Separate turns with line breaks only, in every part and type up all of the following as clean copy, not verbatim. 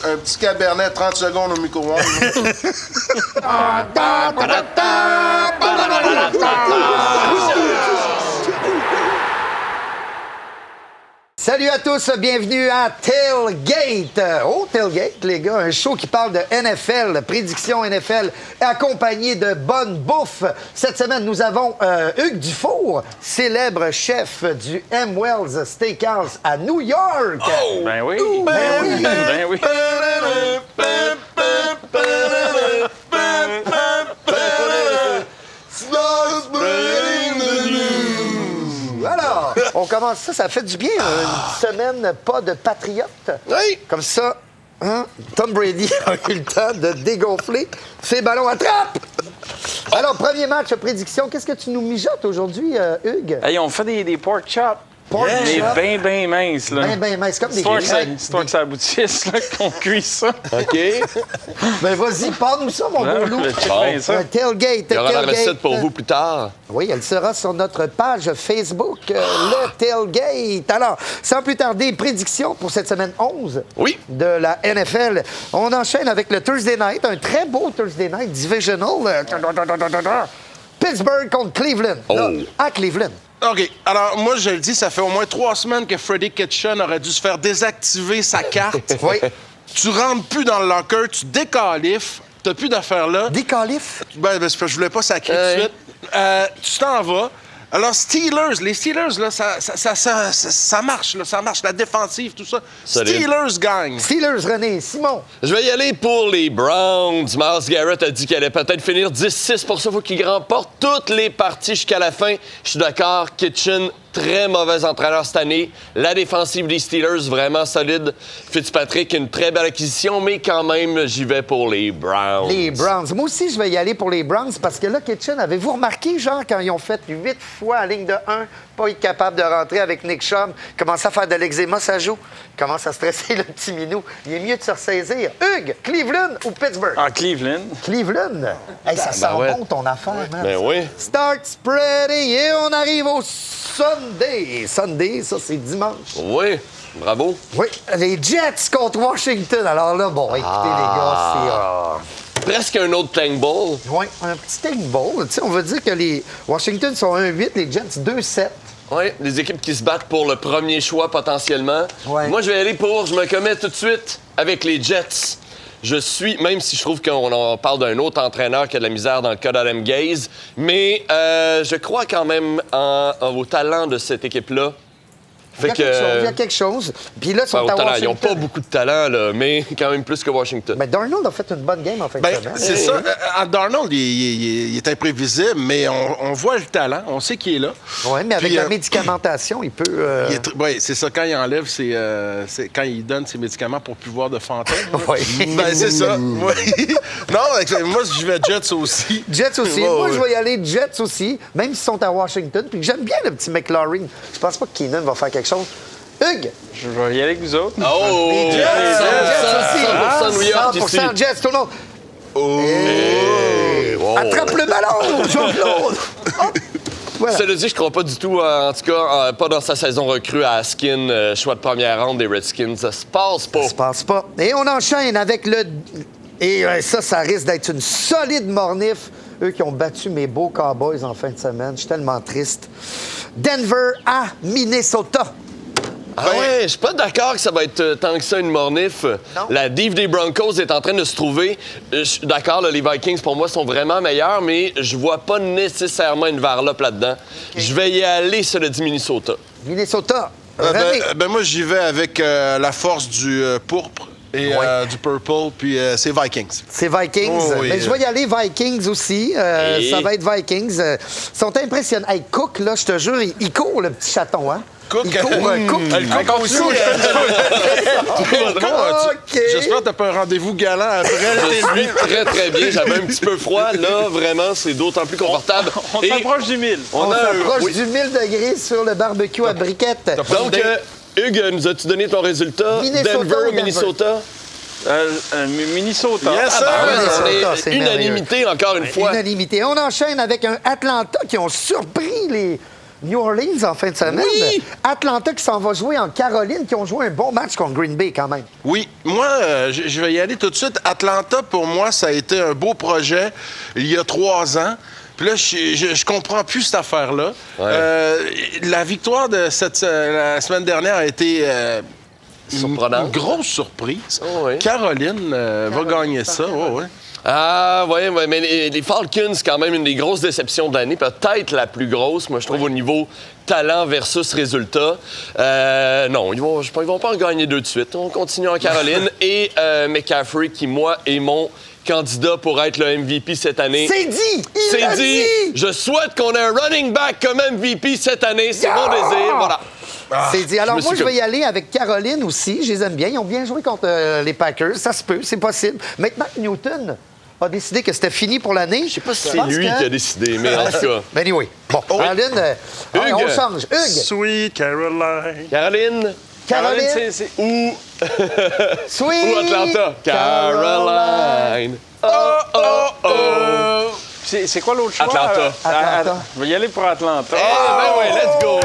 un petit cabernet 30 secondes au micro-ondes.
Salut à tous, bienvenue à Tailgate. Oh, Tailgate, les gars, un show qui parle de NFL, prédiction NFL, accompagné de bonne bouffe. Cette semaine, nous avons Hugues Dufour, célèbre chef du M. Wells Steakhouse à New York.
Oh! Ben oui! Ben oui!
Alors, on commence ça fait du bien, une semaine pas de patriote.
Oui.
Comme ça, hein, Tom Brady a eu le temps de dégonfler ses ballons à trappe. Alors, premier match, prédiction, qu'est-ce que tu nous mijotes aujourd'hui, Hugues?
Hey, on fait des pork chops.
Pork
Mais
chop.
bien minces, là.
Ben mince, comme des
Histoire que ça aboutisse, là, qu'on cuise ça.
OK.
Ben vas-y, parle-nous ça, mon beau loup.
Check
Bon.
bien ça.
Un tailgate.
Il y aura la
tailgate.
recette pour vous plus tard.
Oui, elle sera sur notre page Facebook, le Tailgate. Alors, sans plus tarder, prédiction pour cette semaine 11
Oui.
de la NFL. On enchaîne avec le Thursday Night, un très beau Thursday Night divisional. Pittsburgh contre Cleveland.
Oh.
Là, à Cleveland.
OK. Alors, moi, je le dis, ça fait au moins 3 semaines que Freddie Kitchen aurait dû se faire désactiver sa carte.
Oui.
Tu rentres plus dans le locker, tu décalifes, t'as plus d'affaires là.
Décalif.
Ben, c'est parce que je voulais pas sacrer tout de suite. Tu t'en vas. Alors, les Steelers, là, ça marche, là, ça marche. La défensive, tout ça.
Solide.
Steelers gagnent.
Steelers, René, Simon.
Je vais y aller pour les Browns. Myles Garrett a dit qu'il allait peut-être finir 10-6. Pour ça, il faut qu'il remporte toutes les parties jusqu'à la fin. Je suis d'accord. Kitchen, très mauvais entraîneur cette année. La défensive des Steelers, vraiment solide. Fitzpatrick, une très belle acquisition, mais quand même, j'y vais pour les Browns.
Les Browns. Moi aussi, je vais y aller pour les Browns parce que là, Kitchen, avez-vous remarqué, genre, quand ils ont fait 8 fois à ligne de 1, pas être capable de rentrer avec Nick Chubb, commence à faire de l'eczéma, ça joue, commence à stresser le petit minou. Il est mieux de se ressaisir. Hugues, Cleveland ou Pittsburgh?
Ah, Cleveland.
Cleveland. Hey, ça sent
ouais.
bon, ton affaire, man.
Ben oui.
Start spreading et on arrive au Sunday. Sunday, ça, c'est dimanche.
Oui, bravo.
Oui, les Jets contre Washington. Alors là, bon, écoutez, les gars, c'est...
Presque un autre Tank Bowl.
Oui, un petit Tank Bowl. Tu sais, on veut dire que les Washington sont 1-8, les Jets 2-7.
Oui, des équipes qui se battent pour le premier choix potentiellement.
Ouais.
Moi, je vais aller je me commets tout de suite avec les Jets. Je suis, même si je trouve qu'on parle d'un autre entraîneur qui a de la misère dans le cas d'Adam Gaze, mais je crois quand même au talent de cette équipe-là.
Il y a quelque chose. Puis là, ils sont à
Ils
Washington.
n'ont pas beaucoup de talent, là, mais quand même plus que Washington.
Mais Darnold a fait une bonne game en fin de
Ben,
semaine.
c'est ça. Darnold, il est imprévisible, mais on voit le talent. On sait qu'il est là.
Oui, mais avec
Puis,
la médicamentation, il peut...
Oui, c'est ça. Quand il enlève quand il donne ses médicaments pour plus voir de fantômes.
Oui.
Ben, c'est ça. Oui. Non, moi, je vais Jets aussi.
Jets aussi.
Ouais,
Moi,
ouais.
je vais y aller Jets aussi, même s'ils sont à Washington. Puis j'aime bien le petit McLaurin. Je pense pas que Keenan va faire quelque chose. Hugues!
Je vais y aller avec vous autres.
Oh!
Les Jets!
100% New York
100%
ici.
Jets, tout le monde!
Wow.
Attrape le ballon, Jean-Claude! Hop! Voilà.
Cela dit, je crois pas du tout, en tout cas, pas dans sa saison recrue à Askin, choix de première ronde des Redskins. Ça se passe pas.
Ça se passe pas. Et on enchaîne avec le... Et ça risque d'être une solide mornif. Eux qui ont battu mes beaux Cowboys en fin de semaine. Je suis tellement triste. Denver à Minnesota.
Ah ouais, je suis pas d'accord que ça va être tant que ça une mornif.
Non.
La div des Broncos est en train de se trouver. Je suis d'accord, là, les Vikings, pour moi, sont vraiment meilleurs, mais je vois pas nécessairement une varlope là-dedans. Je vais y aller, cela dit, Minnesota.
Minnesota. René.
Moi, j'y vais avec la force du pourpre et du purple, puis c'est Vikings.
C'est Vikings.
Oh, oui.
Mais je vais y aller Vikings aussi.
Et-
Ça va être Vikings. Ils sont impressionnants. Hey, Cook, là, je te jure, il court, le petit chaton, hein?
Cook.
Il court, Cook.
Le Cook aussi.
OK.
J'espère que t'as pas un rendez-vous galant après.
Je suis très, très bien. J'avais un petit peu froid. Là, vraiment, c'est d'autant plus confortable.
On
Et
s'approche du 1000.
On
a un-
s'approche
oui.
du 1000 degrés sur le barbecue à briquettes.
Donc, Hugues, nous as-tu donné ton résultat?
Minnesota ou
Denver,
Denver?
Minnesota?
Minnesota.
Yes, sir.
Ah ouais,
Minnesota,
on
c'est
est unanimité encore une fois.
Unanimité. On enchaîne avec un Atlanta qui ont surpris New Orleans en fin de semaine.
Oui!
Atlanta qui s'en va jouer en Caroline, qui ont joué un bon match contre Green Bay quand même.
Oui, moi, je vais y aller tout de suite. Atlanta, pour moi, ça a été un beau projet il y a 3 ans. Puis là, je comprends plus cette affaire-là.
Ouais.
La victoire de la semaine dernière a été
Surprenante.
une grosse surprise.
Oh, oui.
Caroline va gagner ça. Oh, ouais.
Ah, ouais, mais les Falcons, c'est quand même une des grosses déceptions de l'année, peut-être la plus grosse, moi, je trouve, au niveau talent versus résultat. Non, ils vont pas en gagner 2 de suite. On continue en Caroline. Et McCaffrey, qui, moi, est mon candidat pour être le MVP cette année.
C'est dit!
C'est dit! Je souhaite qu'on ait un running back comme MVP cette année. C'est mon désir. Voilà.
C'est dit. Alors,
je me
moi,
suis
je vais y aller avec Caroline aussi. Je les aime bien. Ils ont bien joué contre les Packers. Ça se peut, c'est possible. Maintenant, Newton a décidé que c'était fini pour l'année.
Je sais pas si c'est lui qui a décidé, mais en tout cas.
Ben anyway. Bon, Caroline,
Hugues.
on change. Hugues,
Sweet Caroline.
Caroline.
Caroline,
c'est...
Ou
Sweet
Atlanta. Caroline.
C'est quoi l'autre choix?
Atlanta.
Je vais y aller pour Atlanta.
Ben oui, let's go.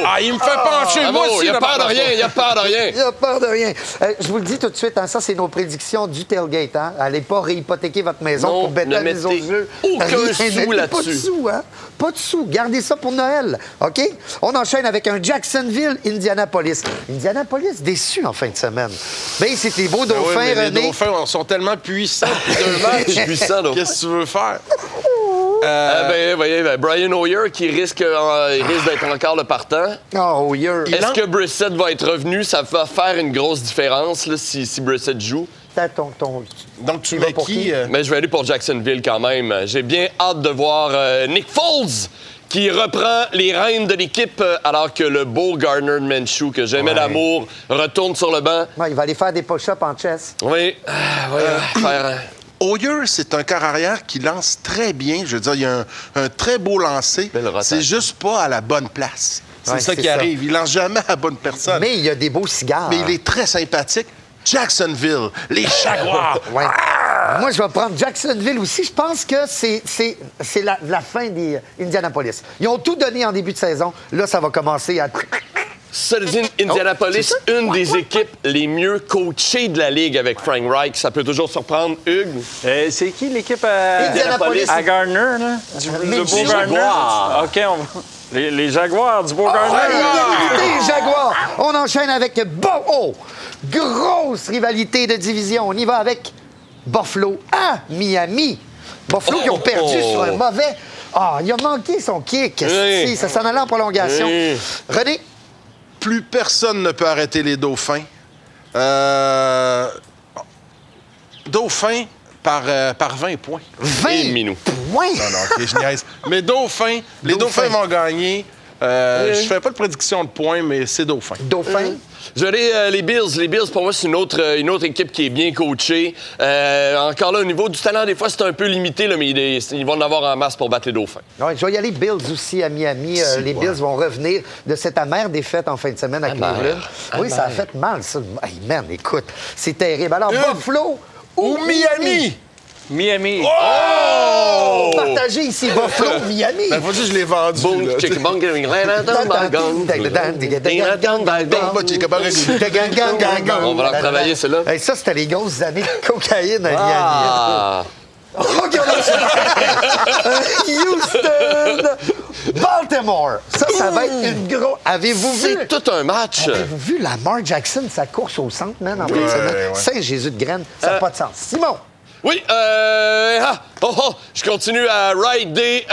Ah, il me fait pencher.
Ah
Moi
bon,
aussi,
il a peur de
d'abord.
rien, il a peur de rien.
Il a peur de rien. Je vous le dis tout de suite, hein, ça, c'est nos prédictions du tailgate. Hein. Allez pas réhypothéquer votre maison
Non,
pour bêter
ne
à mise aux
mettez
yeux.
aucun
Rien,
sou
mettez
là-dessus.
Pas de sous, hein? Pas de sous. Gardez ça pour Noël, OK? On enchaîne avec un Jacksonville, Indianapolis. Indianapolis déçu en fin de semaine. Ben, c'est les beaux
Ah
dauphins,
oui, mais
René.
les dauphins sont tellement puissants depuis 2 matchs.
Puissant, donc.
Qu'est-ce que tu veux faire?
Voyez, Brian Hoyer qui risque d'être encore le partant.
Oh, you're...
Est-ce que Brissett va être revenu? Ça va faire une grosse différence là, si Brissett joue.
T'as ton...
Donc, tu
vas
mets
pour
qui?
qui?
Mais je vais aller pour Jacksonville quand même. J'ai bien hâte de voir Nick Foles qui reprend les rênes de l'équipe alors que le beau Gardner Minshew, que j'aimais d'amour, retourne sur le banc.
Ouais, il va aller faire des push-ups en chess.
Oui, faire...
Hoyer, c'est un quart arrière qui lance très bien. Je veux dire, il y a un très beau lancer.
Belle rotation.
C'est juste pas à la bonne place. C'est
Ouais,
ça
c'est
qui
ça.
arrive. Il lance jamais à la bonne personne.
Mais il y a des beaux cigares.
Mais il est très sympathique. Jacksonville, les Jaguars.
Ouais. Moi, je vais prendre Jacksonville aussi. Je pense que c'est la fin des Indianapolis. Ils ont tout donné en début de saison. Là, ça va commencer à...
Ça dit Indianapolis, une des équipes les mieux coachées de la Ligue avec Frank Reich. Ça peut toujours surprendre. Hugues?
C'est qui l'équipe à
Indianapolis.
À Gardner, là? Le beau
Les
Gardner?
Jaguars.
OK, on va... Les Jaguars du beau Gardner.
Les Jaguars! On enchaîne avec grosse rivalité de division. On y va avec Buffalo à Miami. Buffalo qui ont perdu sur un mauvais... Ah, il a manqué son kick.
Oui.
Si, ça s'en allait en prolongation.
Oui.
René?
Plus personne ne peut arrêter les Dauphins. Dauphins par 20 points.
20
Et Minou.
points!
Non, non, OK, je niaise. Mais les Dauphins vont gagner. Je fais pas de prédiction de points, mais c'est Dauphins.
Dauphin?
Je vais aller, les Bills. Les Bills, pour moi, c'est une autre équipe qui est bien coachée. Encore là, au niveau du talent, des fois, c'est un peu limité, là, mais ils vont en avoir en masse pour battre les Dauphins.
Ouais, je vais y aller Bills aussi à Miami. Les Bills vont revenir de cette amère défaite en fin de semaine à Cleveland. Oui, ça a fait mal, ça. Hey, man, écoute, c'est terrible. Alors, Buffalo ou Miami?
Miami.
Partagez ici Buffalo, Miami.
Ben, faut dire que je l'ai vendu.
Boom,
là.
chicken bong, getting land on my gun. On va leur travailler, celle-là.
Hey, ça, c'était les grosses années de cocaïne à Miami.
Ah!
OK, on enchaîne. Houston, Baltimore. Ça va être une grosse... Avez-vous vu...
C'est tout un match.
Avez-vous vu Lamar Jackson, sa course au centre, man, en fin de semaine?
ouais.
Saint-Jésus de graines, ça n'a pas de sens. Simon!
Oui, je continue à rider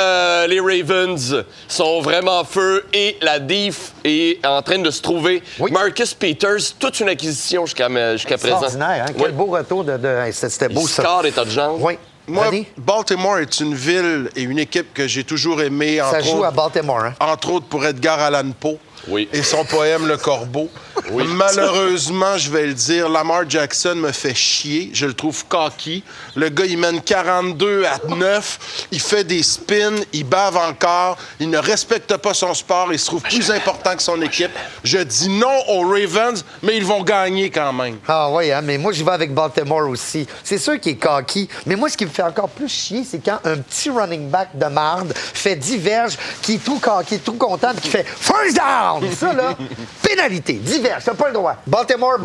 les Ravens. Sont vraiment en feu et la diff est en train de se trouver.
Oui.
Marcus Peters, toute une acquisition jusqu'à présent.
Extraordinaire, hein? Quel beau retour de... C'était beau,
Il
ça.
score des touchdowns.
Oui.
Moi,
René?
Baltimore est une ville et une équipe que j'ai toujours aimée.
Ça joue à Baltimore, hein?
Entre autres pour Edgar Allan Poe.
Oui.
et son poème Le Corbeau. Malheureusement, je vais le dire, Lamar Jackson me fait chier. Je le trouve cocky. Le gars, il mène 42-9. Il fait des spins. Il bave encore. Il ne respecte pas son sport. Il se trouve plus important que son équipe. Je dis non aux Ravens, mais ils vont gagner quand même.
Ah oui, hein, mais moi, je vais avec Baltimore aussi. C'est sûr qu'il est cocky, mais moi, ce qui me fait encore plus chier, c'est quand un petit running back de marde fait 10 verges, qui est tout cocky, tout content, puis qui fait « first down ». Ça, là, pénalité, 10 verges, t'as pas le droit. Baltimore.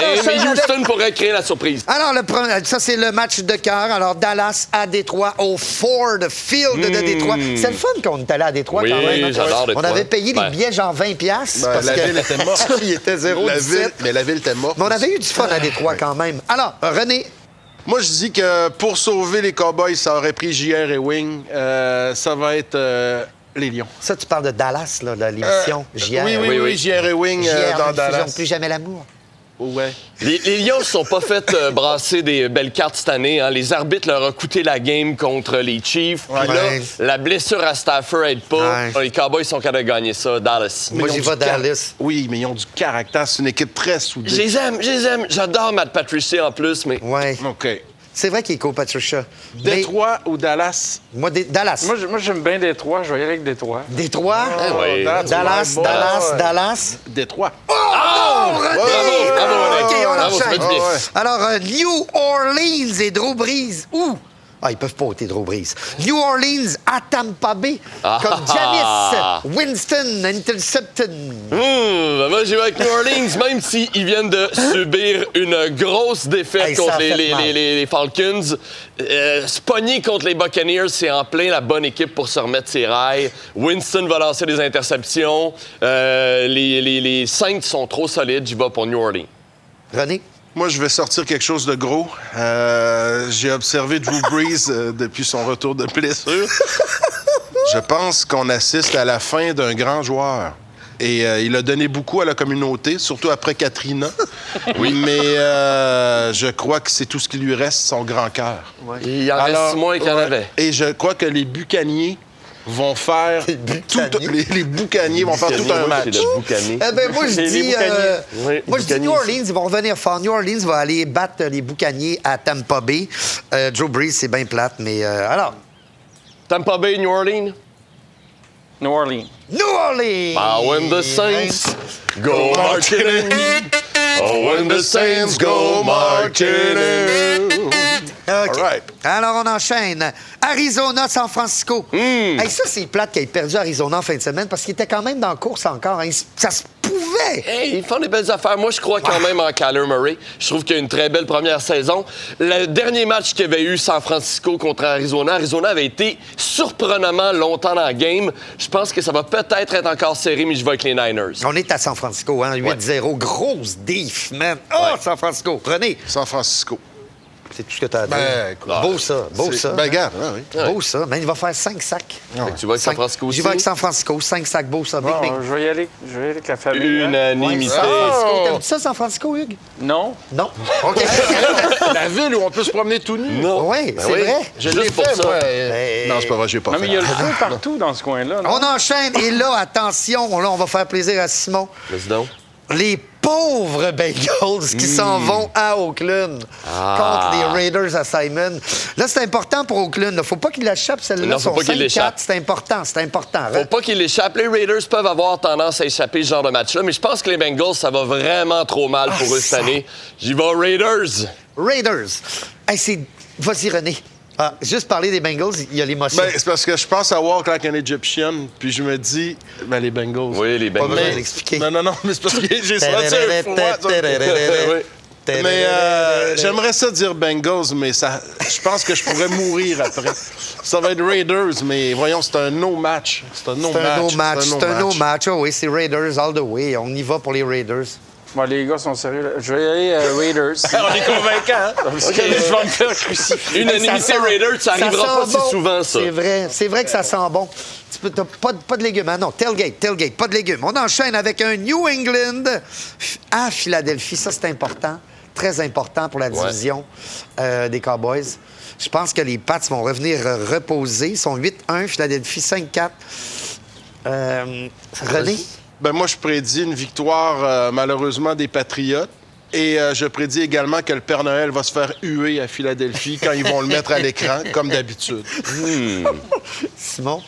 Hey, mais Houston pourrait créer la surprise.
Alors, ça, c'est le match de cœur. Alors, Dallas à Détroit, au Ford Field de Détroit. C'est le fun qu'on est allé à Détroit
Oui,
quand même. Hein?
j'adore Détroit.
On avait payé les billets genre 20$. Parce
la
que
ville était morte.
il était 0,17.
Mais la ville était morte.
Mais on avait eu du fun à Détroit quand même. Alors, René,
Moi, je dis que pour sauver les Cowboys, ça aurait pris JR et Wing. Ça va être les Lions.
ça, tu parles de Dallas, là, de l'émission JR.
Oui, JR et Wing
JR,
dans
ne faisons
Dallas.
plus jamais l'amour.
Ouais.
Les Lions ne sont pas fait brasser des belles cartes cette année. Hein. Les arbitres leur ont coûté la game contre les Chiefs. Puis là,
Ouais.
la blessure à Stafford aide pas.
Ouais.
Les Cowboys sont capables de gagner ça. Dallas.
Moi,
ils
j'y
ont
vais
du car-
Dallas.
Oui, mais ils ont du caractère. C'est une équipe très soudée.
Je les aime. J'adore Matt Patricia en plus, mais...
Ouais.
OK.
C'est vrai qu'il est cool, Patricia. Mais
Détroit ou Dallas?
moi, Dallas.
Moi, j'aime bien Détroit. Je vais y aller avec Détroit.
Détroit.
Ah ouais.
That's
Dallas.
Détroit.
Oh, René!
Bravo, René.
OK, on
Bravo, ça
enchaîne.
fait du bien.
Alors, New Orleans et Drew Brees. Où? Ah, ils peuvent pas ôter Drew Brees. New Orleans à Tampa Bay. Comme Janis Winston Intercepton.
Moi, j'ai vais avec New Orleans, même s'ils viennent de subir une grosse défaite
Hey, ça
contre
a fait mal.
les Falcons. Se pogner contre les Buccaneers, c'est en plein la bonne équipe pour se remettre ses rails. Winston va lancer des interceptions. Les Saints sont trop solides. J'y vais pour New Orleans.
René?
Moi, je vais sortir quelque chose de gros. J'ai observé Drew Brees depuis son retour de blessure. Je pense qu'on assiste à la fin d'un grand joueur. Et il a donné beaucoup à la communauté, surtout après Katrina. Oui. Mais je crois que c'est tout ce qui lui reste, son grand cœur.
Il en reste moins qu'il y en avait.
Et je crois que les Buccaneers vont faire les Boucaniers vont faire tout un match.
Eh ben, moi, je
Les
dis,
Boucaniers.
Oui,
moi, je dis
Boucaniers.
New Orleans, ils vont revenir fort. New Orleans va aller battre les Boucaniers à Tampa Bay. Drew Brees, c'est bien plate, mais alors,
Tampa Bay, New Orleans.
New Orleans.
New Orleans!
Oh, when the Saints go marching in. Oh, when the Saints go marching in.
OK.
All right.
Alors, on enchaîne. Arizona, San Francisco. Hey, ça, c'est plate qu'il ait perdu Arizona en fin de semaine parce qu'il était quand même dans la course encore. Hein. Ça se pouvait.
Hey, ils font des belles affaires. Moi, je crois quand même en Kyler Murray. Je trouve qu'il y a une très belle première saison. Le dernier match qu'il y avait eu San Francisco contre Arizona, Arizona avait été surprenamment longtemps dans la game. Je pense que ça va peut-être être encore serré, mais je vais avec les Niners.
On est à San Francisco, hein? 8-0. Grosse diff, man. Oh, San Francisco. René,
San Francisco.
c'est tout ce que tu as à dire.
Ben, écoute,
Beau ça, beau ça.
Ben, regarde, oui.
Beau ça. Man, il va faire 5 sacs.
Fait que tu vas avec San Francisco aussi?
J'y vais avec San Francisco. 5 sacs, beau ça. Bing,
Bon,
bing.
je vais y aller avec la famille. hein.
Unanimité.
San Francisco. T'aimes ça, San Francisco, Hugues?
Non.
Non? OK.
La ville où on peut se promener tout nu.
Non.
Oui,
Ben
c'est vrai.
Je
Juste
l'ai
pour
fait,
ça.
moi.
Ben-
Non, c'est pas vrai, j'ai pas
Non,
fait.
mais il y a le feu partout dans ce coin-là. non?
On enchaîne. Et là, attention, là, on va faire plaisir à Simon.
Vas-y donc.
Les pauvres Bengals qui s'en vont à Oakland contre les Raiders à Simon. Là, c'est important pour Oakland. Il ne faut pas qu'il l'échappe, celle-là.
Non, faut
Son
pas qu'il
5-4,
l'échappe.
c'est important, c'est important.
Faut pas qu'ils l'échappent. Les Raiders peuvent avoir tendance à échapper ce genre de match-là, mais je pense que les Bengals, ça va vraiment trop mal pour eux
ça.
cette année. J'y vais aux Raiders.
Raiders. Hey, vas-y, René. Ah, juste parler des Bengals, il y a l'émotion.
Ben, c'est parce que je pense à Walk Like an Egyptian, puis je me dis, ben, les Bengals.
Oui, les
Pas
Bengals.
besoin de l'expliquer.
Non, mais c'est parce que j'ai senti un froid.
Oui.
Mais j'aimerais ça dire Bengals, mais ça, je pense que je pourrais mourir après. Ça va être Raiders, mais voyons, c'est un no-match. C'est un no-match.
C'est un no-match. Oh, oui, c'est Raiders all the way. On y va pour les Raiders.
Bon, les gars sont sérieux. Là. Je vais y aller Raiders.
On est convaincants, hein?
Parce que je vais me faire crucifier.
Unanimité Raiders, ça arrivera pas
sent bon.
si souvent, ça.
C'est vrai que ça sent bon. T'as pas de légumes. Ah non, tailgate, pas de légumes. On enchaîne avec un New England à Philadelphie. Ça, c'est important. très important pour la division des Cowboys. Je pense que les Pats vont revenir reposer. Ils sont 8-1, Philadelphie 5-4. René?
Ben moi, je prédis une victoire, malheureusement, des Patriotes. Et je prédis également que le Père Noël va se faire huer à Philadelphie quand ils vont le mettre à l'écran, comme d'habitude.
Simon?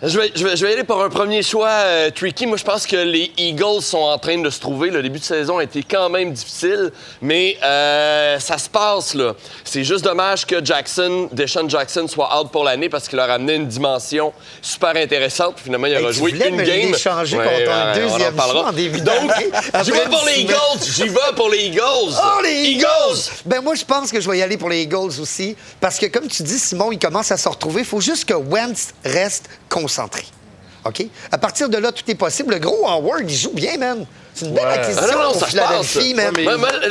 Je vais y aller pour un premier choix tricky. Moi, je pense que les Eagles sont en train de se trouver. Le début de saison a été quand même difficile, mais ça se passe, là. C'est juste dommage que Deshaun Jackson soit out pour l'année parce qu'il leur a amené une dimension super intéressante. Finalement, il aura joué une game.
L'échanger contre un deuxième choix en début d'année.
Donc, j'y vais pour les Eagles. J'y vais pour les Eagles.
Oh, les Eagles! Ben moi, je pense que je vais y aller pour les Eagles aussi. Parce que, comme tu dis, Simon, il commence à se retrouver. Il faut juste que Wentz reste concentré. OK? À partir de là, tout est possible. Le gros Howard, il joue bien, man. C'est une belle acquisition pour Philadelphie, man.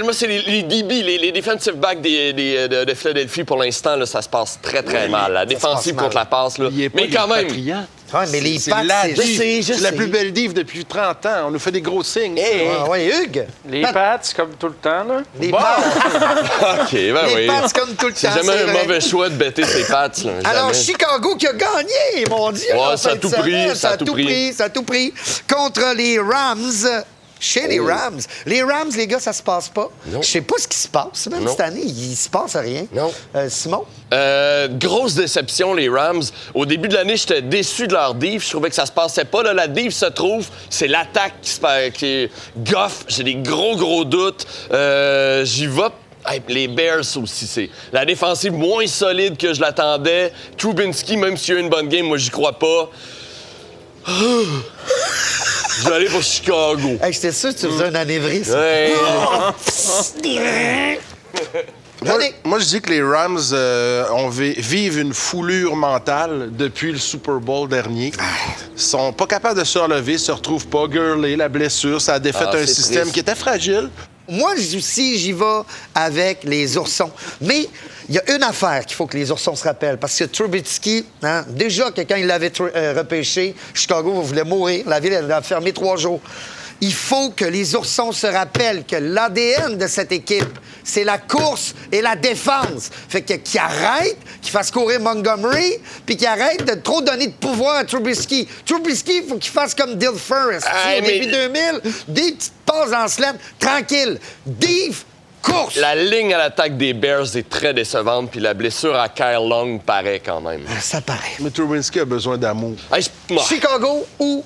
Moi, c'est les DB, les defensive backs de Philadelphie, pour l'instant, là, ça se passe très, très mal. La défensive contre la passe, là. Mais quand même.
Ouais, mais les Pats,
c'est la plus belle div depuis 30 ans. On nous fait des gros signes.
Ouais, Hugues?
Les Pats, comme tout le temps, là.
Les Pats.
OK, ben oui.
Les Pats, comme tout le temps.
C'est jamais un mauvais choix de bêter ses Pats, là.
Alors, Chicago qui a gagné, mon Dieu.
Ouais, ça a tout pris.
Ça a tout pris. Contre les Rams. Chez les Rams. Les Rams, les gars, ça se passe pas. Je sais pas ce qui se passe. Même cette année, il se passe rien.
Non.
Simon?
Grosse déception, les Rams. Au début de l'année, j'étais déçu de leur div. Je trouvais que ça se passait pas. Là, la div se trouve. C'est l'attaque qui est goff. J'ai des gros doutes. J'y vais. Hey, les Bears aussi, c'est la défensive moins solide que je l'attendais. Trubisky, même s'il a une bonne game, moi, j'y crois pas. Je vais aller pour Chicago.
Hey, j'étais sûr que tu faisais un anévrisme.
Ouais.
Moi, je dis que les Rams vivent une foulure mentale depuis le Super Bowl dernier. Ils sont pas capables de se relever, se retrouvent pas. Gurley, la blessure, ça a défait un système
triste.
qui était fragile.
Moi aussi, j'y vais avec les Oursons. Mais il y a une affaire qu'il faut que les Oursons se rappellent. Parce que Trubisky, déjà que quand il l'avait repêché, Chicago voulait mourir. La ville, elle a fermé 3 jours. Il faut que les Oursons se rappellent que l'ADN de cette équipe, c'est la course et la défense. Fait que qu'ils arrêtent, qu'ils fassent courir Montgomery, puis qu'ils arrêtent de trop donner de pouvoir à Trubisky. Trubisky, il faut qu'il fasse comme Dill Ferris. Au début 2000, des petites passes en slant, tranquille. Div, course!
La ligne à l'attaque des Bears est très décevante, puis la blessure à Kyle Long paraît quand même.
Ça paraît.
Mais Trubisky a besoin d'amour.
Hey,
Chicago ou...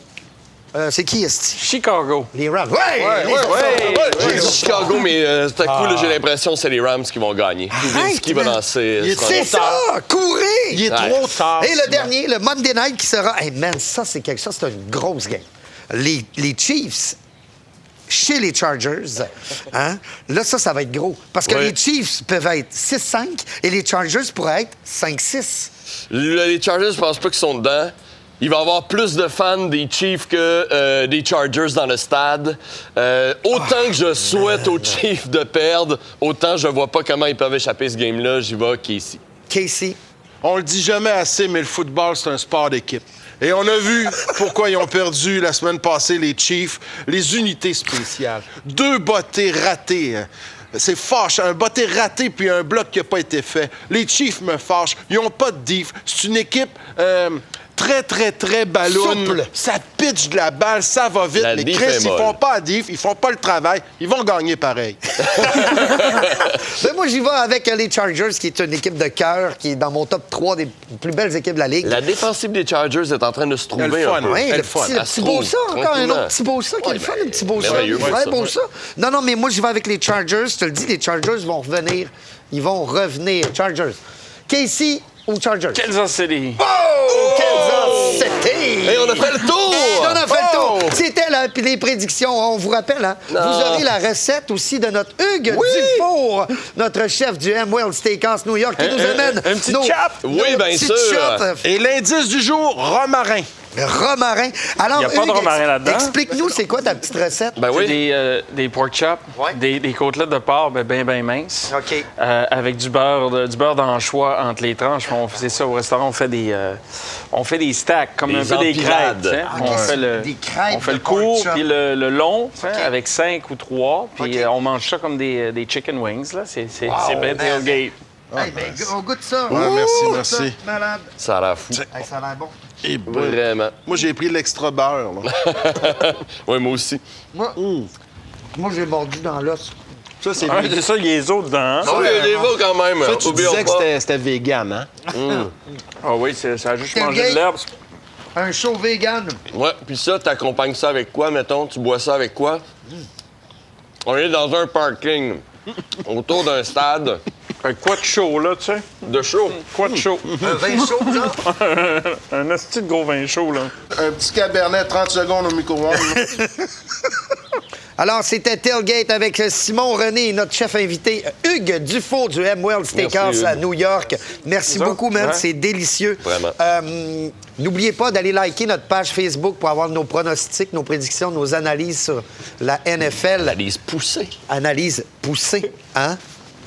c'est qui, est-ce
Chicago.
Les Rams.
J'ai dit Chicago, mais tout à coup, là, j'ai l'impression que c'est les Rams qui vont gagner. Trubisky va lancer.
C'est ça! Courez!
Il est trop tard.
Et le dernier, le Monday Night qui sera... Hey man, ça, c'est quelque chose, c'est une grosse game. Les Chiefs chez les Chargers, hein? Là, ça va être gros. Parce que les Chiefs peuvent être 6-5 et les Chargers pourraient être 5-6.
Les Chargers, je pense pas qu'ils sont dedans. Il va y avoir plus de fans des Chiefs que des Chargers dans le stade. Autant que je souhaite aux Chiefs de perdre, autant je vois pas comment ils peuvent échapper ce game-là. J'y vais, Casey.
Casey.
On le dit jamais assez, mais le football, c'est un sport d'équipe. Et on a vu pourquoi ils ont perdu la semaine passée, les Chiefs, les unités spéciales. 2 bottées ratées. C'est fâche, un botté raté puis un bloc qui n'a pas été fait. Les Chiefs me fâchent. Ils n'ont pas de diff. C'est une équipe très ballonne.
Souple.
Ça pitch de la balle, ça va vite.
La
Mais
diff
Chris,
est
ils
molle.
font pas la diff, ils font pas le travail. Ils vont gagner pareil.
Ben moi, j'y vais avec les Chargers, qui est une équipe de cœur, qui est dans mon top 3 des plus belles équipes de la Ligue.
La défensive des Chargers est en train de se trouver
Elle
un
fun,
peu.
Oui, le
Elle fun.
petit, le
Elle
petit
se
beau
trouve,
ça, encore un
tranquillement.
autre petit beau ça, qui est le fun, le petit beau ça.
merveilleux,
Ouais,
ça.
beau ça. Non, mais moi, j'y vais avec les Chargers. Je te le dis, les Chargers vont revenir. Ils vont revenir. Chargers. Casey ou Chargers?
Kansas City.
Oh! Kansas City!
Et on a fait le tour!
On a fait le tour! C'était les prédictions. On vous rappelle, hein?
Non.
Vous aurez la recette aussi de notre Hugues Dufour, notre chef du M-Well Steakhouse New York, qui nous amène
un petit
nos
chop.
Oui, bien
petites
sûr.
chops.
Et l'indice du jour, romarin.
Romarin. Alors,
Il y a pas de
Hugues,
romarin là-dedans.
Explique-nous, c'est quoi ta petite recette?
Ben
C'est
oui.
des pork chops,
Ouais.
des côtelettes de porc bien minces.
OK.
Avec du beurre d'anchois entre les tranches. On faisait ça au restaurant. On fait des stacks, comme
Des
un peu des crêpes.
empilades.
tu sais.
Ah,
On
ok,
fait
des crêpes
on fait
de
le court,
pork chop.
puis le long, tu sais, avec 5 ou 3. Puis
Ok.
on mange ça comme des chicken wings. Là. C'est bien
man.
tailgate.
Hey, ben, on goûte ça.
Ouais, merci,
Ouh,
merci.
ça, malade.
Ça a l'air fou.
Hey, ça a l'air bon.
Eh ben,
Vraiment.
moi, j'ai pris l'extra beurre. Là.
Oui, moi aussi.
Moi, j'ai mordu dans l'os.
Ça, c'est
Ah, c'est ça, il y a les autres dedans. hein?
Ah oui, il y a des veaux quand même.
Ça, tu
Oublions
disais que
pas.
c'était vegan, hein?
Ah oui, ça a juste
Tailgate.
mangé de l'herbe.
Un show vegan.
Ouais, puis ça, t'accompagnes ça avec quoi, mettons? Tu bois ça avec quoi? On est dans un parking, autour d'un stade
Quoi de chaud, là, tu sais?
de show.
Quoi de chaud?
Un vin chaud, genre.
Un asti de gros vin chaud, là.
Un petit cabernet, 30 secondes au micro-ondes.
Alors, c'était Tailgate avec Simon René, notre chef invité, Hugues Dufault du M-World Steakhouse
Hugues.
à New York. Merci
Ça,
beaucoup, man.
ouais.
C'est délicieux.
Vraiment.
N'oubliez pas d'aller liker notre page Facebook pour avoir nos pronostics, nos prédictions, nos analyses sur la NFL.
Analyse poussée.
Analyse poussée, hein?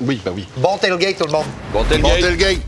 Oui, ben oui.
Bon Tailgate, tout le monde.
Bon,
Bon,
tailgate.
tailgate.